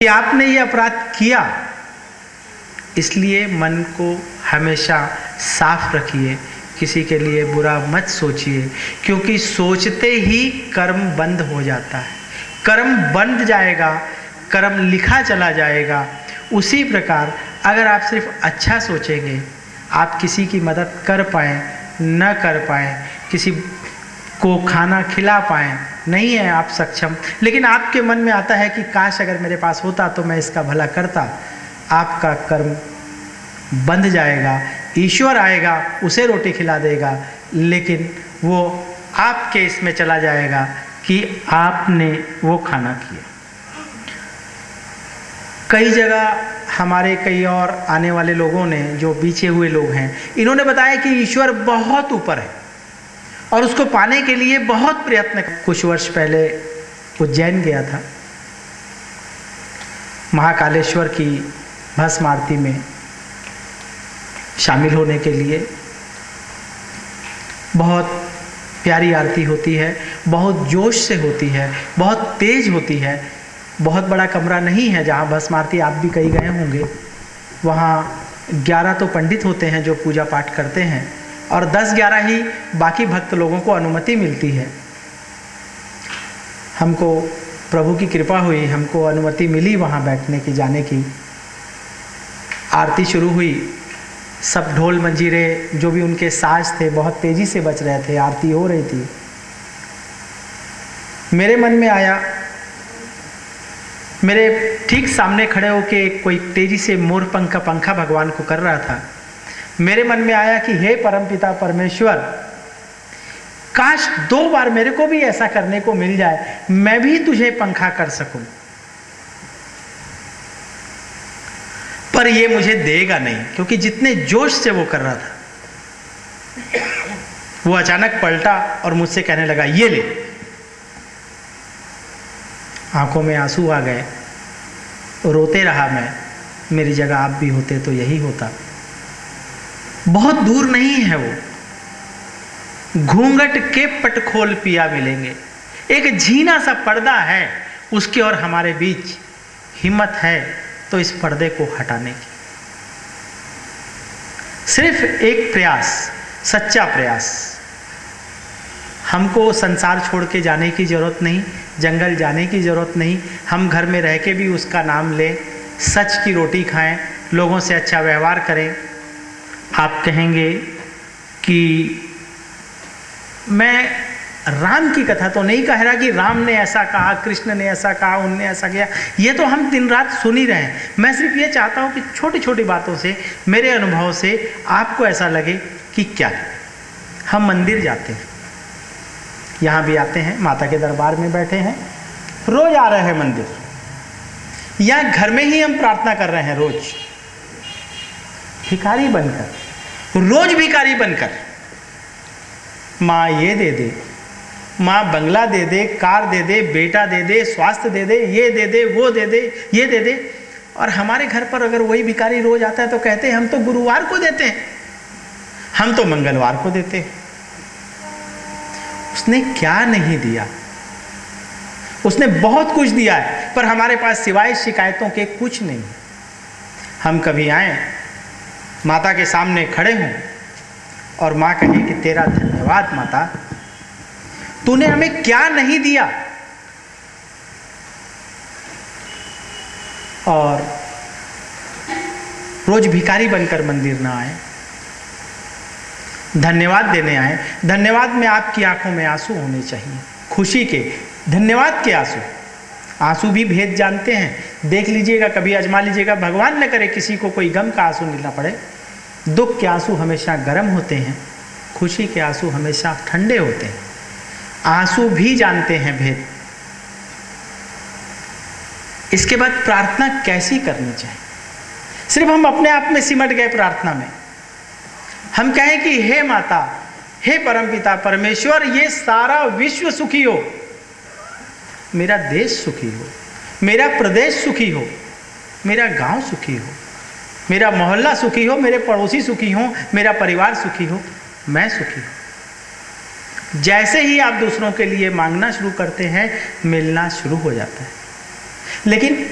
कि आपने ये अपराध किया, इसलिए मन को हमेशा साफ रखिए, किसी के लिए बुरा मत सोचिए, क्योंकि सोचते ही कर्म बंद हो जाता है। कर्म बंद जाएगा, कर्म लिखा चला जाएगा। उसी प्रकार अगर आप सिर्फ अच्छा सोचेंगे, आप किसी की मदद कर पाएँ न कर पाएँ, किसी को खाना खिला पाएँ, नहीं है आप सक्षम, लेकिन आपके मन में आता है कि काश अगर मेरे पास होता तो मैं इसका भला करता, आपका कर्म बंध जाएगा। ईश्वर आएगा, उसे रोटी खिला देगा, लेकिन वो आपके इसमें चला जाएगा कि आपने वो खाना किया। कई जगह हमारे कई और आने वाले लोगों ने, जो पीछे हुए लोग हैं, इन्होंने बताया कि ईश्वर बहुत ऊपर है और उसको पाने के लिए बहुत प्रयत्न। कुछ वर्ष पहले उज्जैन गया था, महाकालेश्वर की भस्म आरती में शामिल होने के लिए। बहुत प्यारी आरती होती है, बहुत जोश से होती है, बहुत तेज होती है। बहुत बड़ा कमरा नहीं है जहाँ भस्म आरती, आप भी कहीं गए होंगे। वहाँ 11 तो पंडित होते हैं जो पूजा पाठ करते हैं और 10-11 ही बाकी भक्त लोगों को अनुमति मिलती है। हमको प्रभु की कृपा हुई, हमको अनुमति मिली वहाँ बैठने की, जाने की। आरती शुरू हुई, सब ढोल मंजीरे जो भी उनके साज थे बहुत तेजी से बज रहे थे, आरती हो रही थी। मेरे मन में आया, मेरे ठीक सामने खड़े होके कोई तेजी से मोर पंख का पंखा भगवान को कर रहा था। मेरे मन में आया कि हे परमपिता परमेश्वर, काश 2 बार मेरे को भी ऐसा करने को मिल जाए, मैं भी तुझे पंखा कर सकूं। पर ये मुझे देगा नहीं, क्योंकि जितने जोश से वो कर रहा था। वो अचानक पलटा और मुझसे कहने लगा, ये ले। आंखों में आंसू आ गए, रोते रहा मैं। मेरी जगह आप भी होते तो यही होता। बहुत दूर नहीं है वो, घूंघट के पटखोल पिया मिलेंगे। एक झीना सा पर्दा है उसके और हमारे बीच। हिम्मत है तो इस पर्दे को हटाने की। सिर्फ एक प्रयास, सच्चा प्रयास। हमको संसार छोड़ के जाने की जरूरत नहीं, जंगल जाने की जरूरत नहीं। हम घर में रह के भी उसका नाम लें, सच की रोटी खाएं, लोगों से अच्छा व्यवहार करें। आप कहेंगे कि मैं राम की कथा तो नहीं कह रहा कि राम ने ऐसा कहा, कृष्ण ने ऐसा कहा, उनने ऐसा किया, ये तो हम दिन रात सुन ही रहे हैं। मैं सिर्फ ये चाहता हूँ कि छोटी छोटी बातों से, मेरे अनुभव से आपको ऐसा लगे कि क्या। हम मंदिर जाते हैं, यहाँ भी आते हैं, माता के दरबार में बैठे हैं, रोज आ रहे हैं मंदिर, या घर में ही हम प्रार्थना कर रहे हैं रोज, भिखारी बनकर, रोज भिखारी बनकर। माँ ये दे दे, माँ बंगला दे दे, कार दे दे, बेटा दे दे, स्वास्थ्य दे दे, ये दे दे, वो दे दे, ये दे दे। और हमारे घर पर अगर वही भिखारी रोज आता है तो कहते हैं हम तो गुरुवार को देते हैं, हम तो मंगलवार को देते हैं। उसने क्या नहीं दिया? उसने बहुत कुछ दिया है, पर हमारे पास सिवाय शिकायतों के कुछ नहीं। हम कभी आए, माता के सामने खड़े हों और माँ कहे कि तेरा धन्यवाद माता, तूने हमें क्या नहीं दिया। और रोज भिखारी बनकर मंदिर ना आए, धन्यवाद देने आए। धन्यवाद में आपकी आंखों में आंसू होने चाहिए, खुशी के, धन्यवाद के आंसू। आंसू भी भेद जानते हैं, देख लीजिएगा, कभी आजमा लीजिएगा। भगवान न करे किसी को कोई गम का आंसू मिलना पड़े। दुख के आंसू हमेशा गर्म होते हैं, खुशी के आंसू हमेशा ठंडे होते हैं। आंसू भी जानते हैं भेद। इसके बाद प्रार्थना कैसी करनी चाहिए? सिर्फ हम अपने आप में सिमट गए प्रार्थना में। हम कहें कि हे माता, हे परमपिता परमेश्वर, ये सारा विश्व सुखी हो, मेरा देश सुखी हो, मेरा प्रदेश सुखी हो, मेरा गांव सुखी हो, मेरा मोहल्ला सुखी हो, मेरे पड़ोसी सुखी हो, मेरा परिवार सुखी हो, मैं सुखी हूं। जैसे ही आप दूसरों के लिए मांगना शुरू करते हैं, मिलना शुरू हो जाता है। लेकिन